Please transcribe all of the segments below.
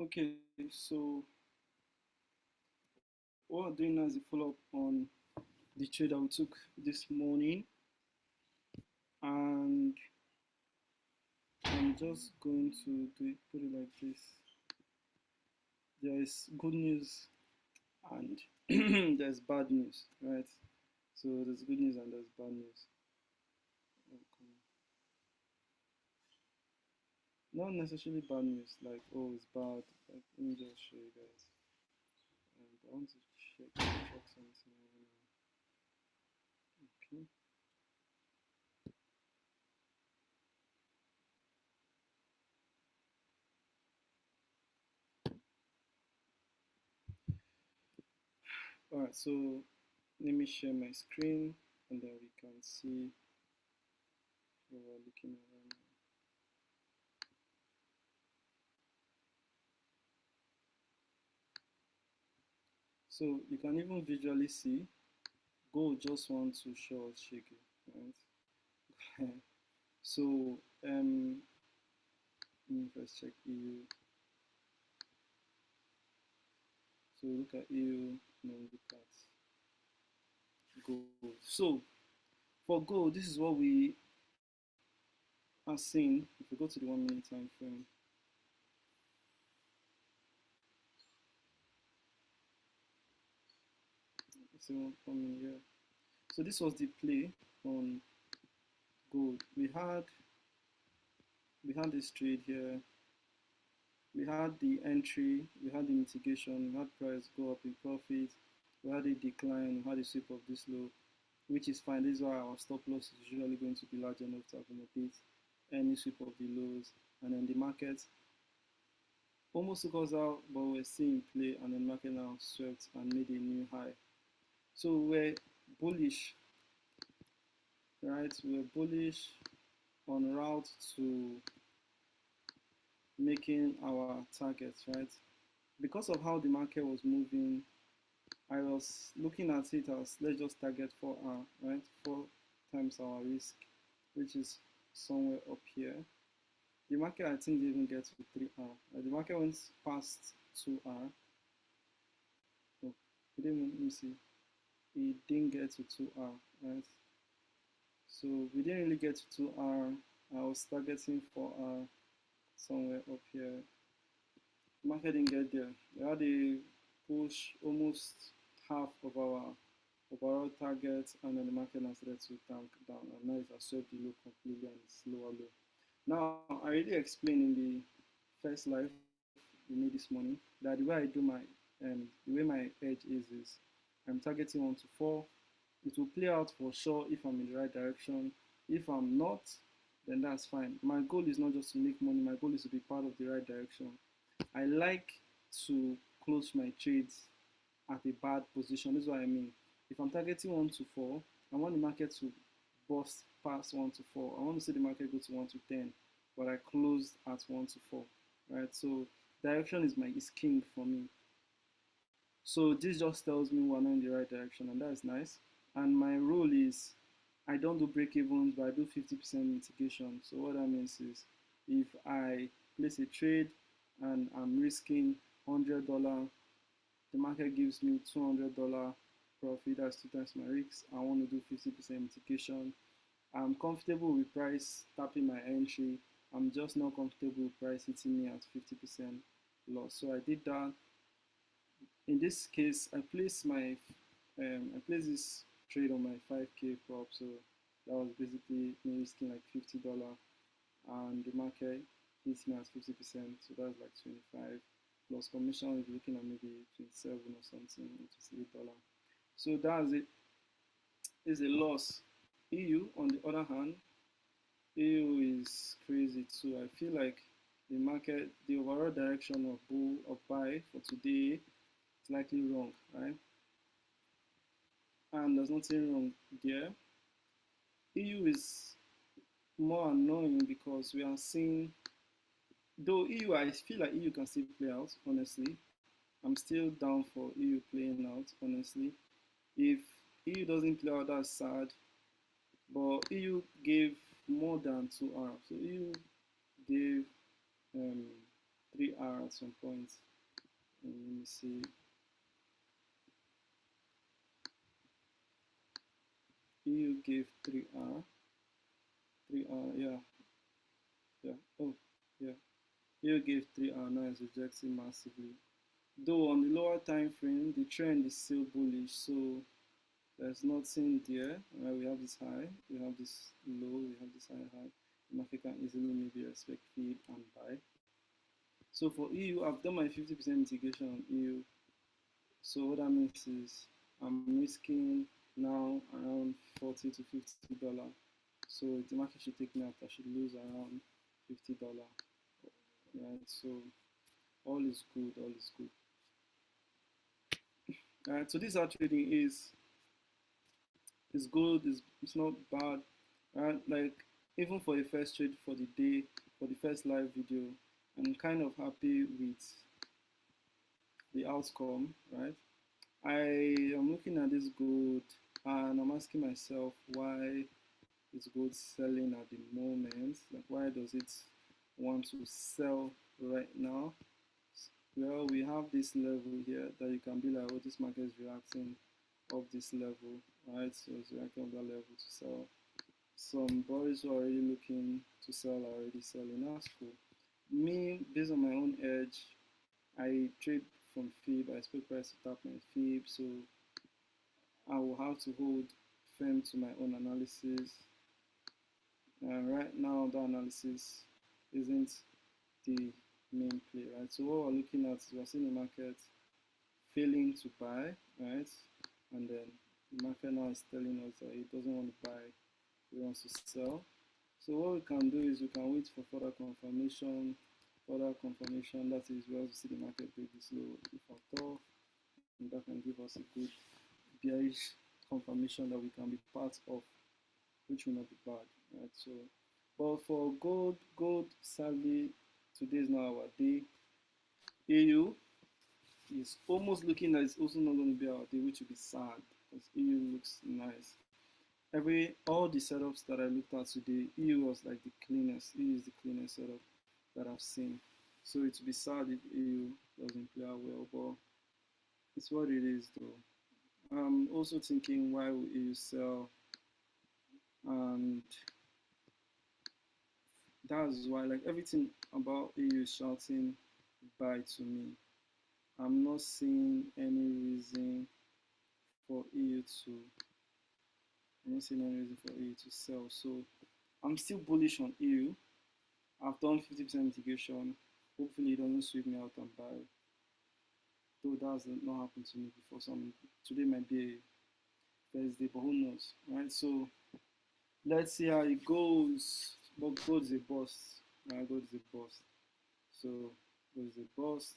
Okay, so what I'm doing now is a follow up on the trade that we took this morning, and I'm just going to put it like this. There is good news and there's bad news, right? So there's good news and there's bad news. Okay. Not necessarily bad news, like oh it's bad. Like let me just show you guys. I want to check something right now. Okay. All right. So let me share my screen and then we can see what we're looking at right now. So you can even visually see gold just want to show us shaky, right? So let me first check EU. So look at EU and then look at gold. So for gold, this is what we are seeing. If we go to the 1 minute time frame, so 1 minute, yeah. So this was the play on gold. We had this trade here. We had the entry, we had the mitigation, we had price go up in profit, we had a decline, we had a sweep of this low, which is fine. This is why our stop loss is usually going to be large enough to accommodate any sweep of the lows. And then the market almost took us out, but we're still in play, and the market now swept and made a new high. So we're bullish, right? We're bullish on route to making our targets, right? Because of how the market was moving, I was looking at it as let's just target 4R, right? 4 times our risk, which is somewhere up here. The market, I think, didn't even get to 3R. The market went past 2R. Oh, it didn't, let me see. It didn't get to 2R, right? So we didn't really get to 2R. I was targeting 4R somewhere up here. The market didn't get there. We had a push almost half of our overall target, and then the market has started to tank down, and now it has swept the low completely and it's lower low. Now, I already explained in the first live we made this morning that the way I do my the way my edge is I'm targeting 1 to 4. It will play out for sure if I'm in the right direction. If I'm not, then that's fine. My goal is not just to make money, my goal is to be part of the right direction. I like to close my trades at a bad position. This is what I mean. If I'm targeting 1 to 4, I want the market to bust past 1 to 4. I want to see the market go to 1 to 10, but I closed at 1 to 4, right? So direction is king for me. So this just tells me we're not in the right direction, and that's nice. And my rule is I don't do break evens, but I do 50% mitigation. So what that means is if I place a trade and I'm risking $100, the market gives me $200 profit, that's 2 times my risks. I want to do 50% mitigation. I'm comfortable with price tapping my entry. I'm just not comfortable with price hitting me at 50% loss. So I did that. In this case, I placed this trade on my 5K prop. So that was basically me risking like $50, and the market hits me at 50%. So that's like 25 plus commission. If you're looking at maybe 27 or something, $28. So that's it. Is a loss. EU, on the other hand, EU is crazy too. I feel like the market, the overall direction of bull of buy for today is likely wrong, right? And there's nothing wrong there. EU is more annoying because we are seeing, though EU, I feel like EU can still play out, honestly. I'm still down for EU playing out, honestly. If EU doesn't play out, that's sad. But EU gave more than 2 hours. So EU gave um, 3R at some point. And let me see. EU gave 3R. 3R, yeah, yeah. Oh, yeah. EU gave 3R, now it's rejecting massively. Though on the lower time frame, the trend is still bullish, so there's nothing there. We have this high, we have this low, we have this high. The market can easily maybe respect feed and buy. So for EU, I've done my 50% mitigation on EU. So what that means is I'm risking now around $40 to $50. So if the market should take me out, I should lose around $50. Right? So all is good, all is good. So this how trading is. It's good, it's not bad. Right? Like even for the first trade for the day, for the first live video, I'm kind of happy with the outcome, right? I am looking at this gold and I'm asking myself why is gold selling at the moment? Like why does it want to sell right now? Well, we have this level here that you can be like, oh, this market is reacting of this level, right? So it's reacting of that level to sell. Some boys who are already looking to sell are already selling. That's cool. Me, based on my own edge, I trade from fib. I expect price to tap my fib, so I will have to hold firm to my own analysis. Right now, the analysis isn't the main play, right? So what we're looking at is we're seeing the market failing to buy, right? And then the market now is telling us that it doesn't want to buy, it wants to sell. So what we can do is we can wait for further confirmation. That is where we see the market break this low if at all, and that can give us a good bearish confirmation that we can be part of, which will not be bad, right? So, but for gold sadly today is not our day. AU is almost looking like it's also not going to be our day, which will be sad because EU looks nice. All the setups that I looked at today, EU was like the cleanest. EU is the cleanest setup that I've seen. So it would be sad if EU doesn't play out well, but it's what it is though. I'm also thinking why will EU sell, and that's why like everything about EU is shouting buy to me. I'm not seeing any reason for EU to I'm not seeing any reason for EU to sell. So I'm still bullish on EU. I've done 50% mitigation. Hopefully it doesn't sweep me out and buy. Though that has not happened to me before. So today might be a Thursday, but who knows, right? So let's see how it goes. But gold is a bust. Gold is a bust. So gold is a bust.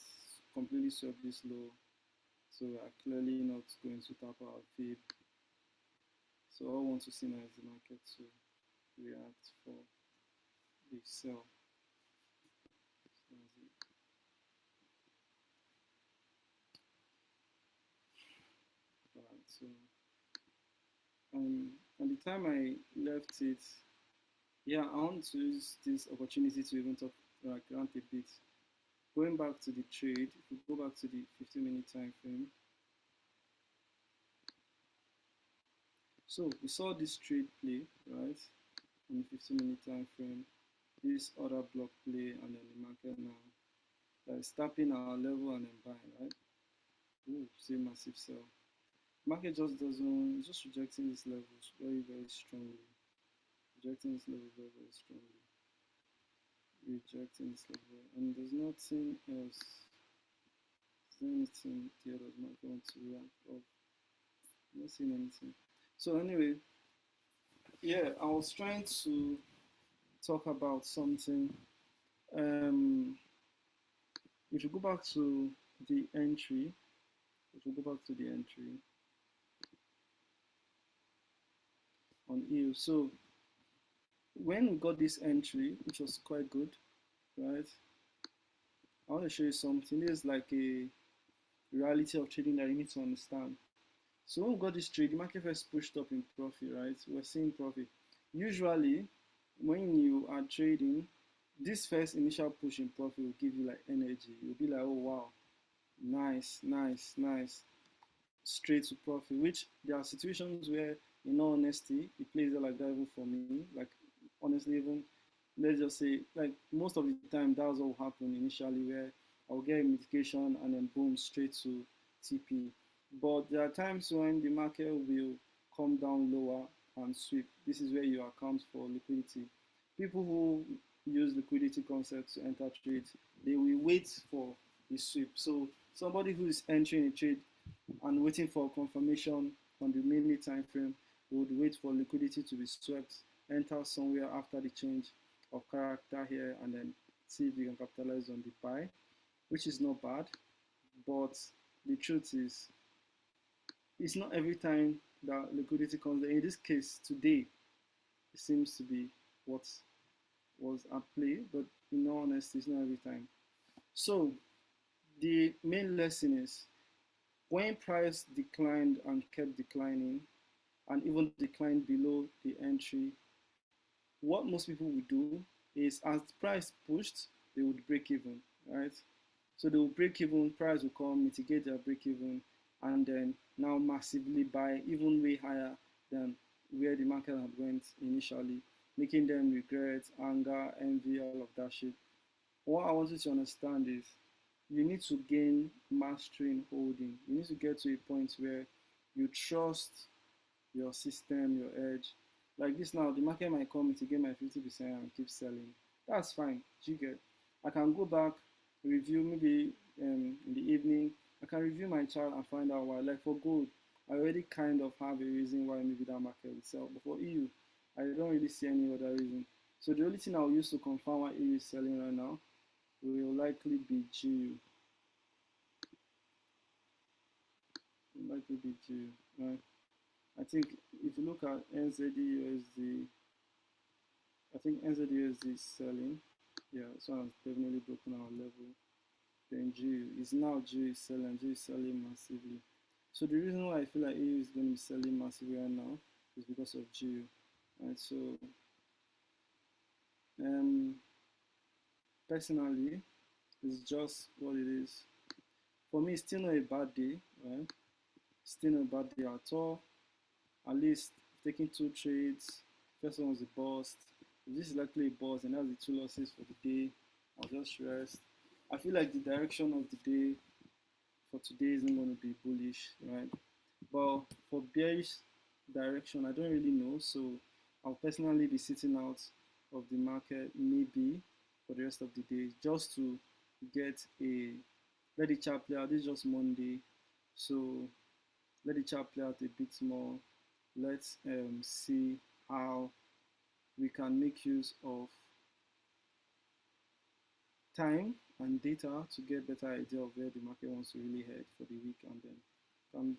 Completely swept this low. So we are clearly not going to tap our fib. So all I want to see now is the market to react for the sell. So Alright, so at the time I left it, yeah, I want to use this opportunity to even talk rant a bit. Going back to the trade, if we go back to the 15-minute time frame, so we saw this trade play, right, on the 15-minute time frame, this other block play, and then the market now that is tapping our level and then buying, right? Ooh, see massive sell. Market just doesn't, it's just rejecting this level very, very strongly. Rejecting this level very, very strongly. Rejecting this level. And there's nothing else. Is there anything here that market want to react of? I'm not seeing anything. So anyway, yeah, I was trying to talk about something. If you go back to the entry, on EU, so when we got this entry, which was quite good, right? I want to show you something. This is like a reality of trading that you need to understand. So when we got this trade, the market first pushed up in profit, right? We're seeing profit. Usually, when you are trading, This first initial push in profit will give you like energy. You'll be like, oh wow, nice, nice, nice, straight to profit. Which there are situations where, in all honesty, it plays out like that even for me. Like honestly, even let's just say, like most of the time, that's what will happen initially, where I'll get a mitigation and then boom, straight to TP. But there are times when the market will come down lower and sweep. This is where you account for liquidity. People who use liquidity concepts to enter trades, they will wait for the sweep. So somebody who is entering a trade and waiting for confirmation on the mainly time frame would wait for liquidity to be swept, enter somewhere after the change of character here, and then see if you can capitalize on the buy, which is not bad. But the truth is, it's not every time that liquidity comes. In this case, today, it seems to be what was at play, but in all honesty, it's not every time. So the main lesson is when price declined and kept declining, and even declined below the entry, what most people would do is as the price pushed, they would break even, right? So they will break even, price will come, mitigate their break even, and then now massively buy even way higher than where the market had went initially, making them regret, anger, envy, all of that shit. What I want you to understand is you need to gain mastery in holding. You need to get to a point where you trust your system, your edge. Like this now, the market might come to get my 50% and keep selling. That's fine. You get. I can go back, review maybe in the evening. I can review my chart and find out why. Like for gold, I already kind of have a reason why maybe that market would sell. But for EU, I don't really see any other reason. So the only thing I'll use to confirm why EU is selling right now will likely be GU. Likely be GU. Right? I think if you look at NZD I think NZD is selling. Yeah, so has definitely broken our level. Then G is now G is selling. G is selling massively. So the reason why I feel like EU is going to be selling massively right now is because of G. Right. So um, personally, it's just what it is. For me, it's still not a bad day. Right. Still not a bad day at all. At least taking two trades. First one was a bust. If this is likely a bust, and that's the two losses for the day, I'll just rest. I feel like the direction of the day for today isn't going to be bullish, right? But for bearish direction, I don't really know. So I'll personally be sitting out of the market maybe for the rest of the day just to get a let the chart play out. This is just Monday, so let the chart play out a bit more. Let's see how we can make use of time and data to get better idea of where the market wants to really head for the week, and then can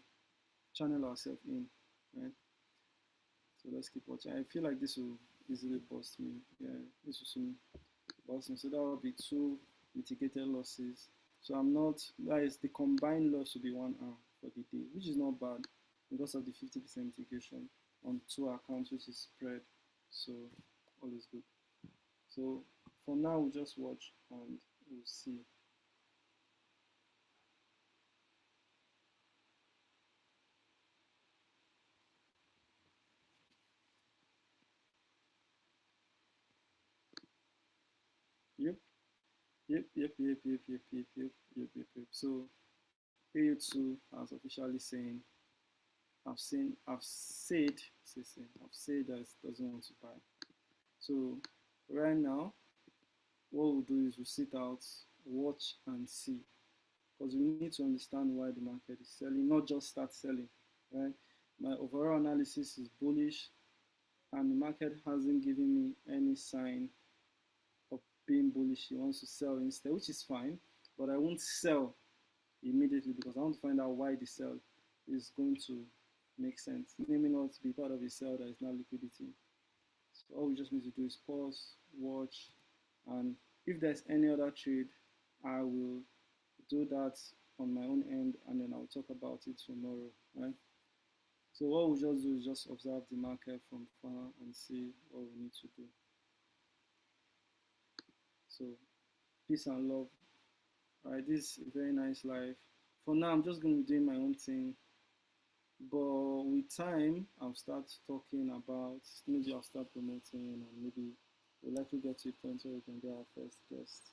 channel ourselves in, right? So let's keep watching. I feel like this will easily bust me. Yeah, this will soon bust me. So that will be two mitigated losses. So I'm not, that is the combined loss will be 1 hour for the day, which is not bad because of the 50% mitigation on two accounts, which is spread. So all is good. So for now, we'll just watch and we'll see. Yep, yep. So AU2 has officially saying, I've said that it doesn't want to buy. So right now, what we'll do is we'll sit out, watch and see, because we need to understand why the market is selling, not just start selling, right? My overall analysis is bullish, and the market hasn't given me any sign of being bullish. He wants to sell instead, which is fine, but I won't sell immediately because I want to find out why the sell is going to make sense. Maybe not be part of a sell that is not liquidity. So all we just need to do is pause, watch, and if there's any other trade, I will do that on my own end, and then I'll talk about it tomorrow, right? So what we just do is just observe the market from far and see what we need to do. So peace and love. Alright, this is a very nice life. For now, I'm just going to be doing my own thing. But with time, I'll start talking about, maybe I'll start promoting, and maybe we'll likely get to a point where we can get our first guest.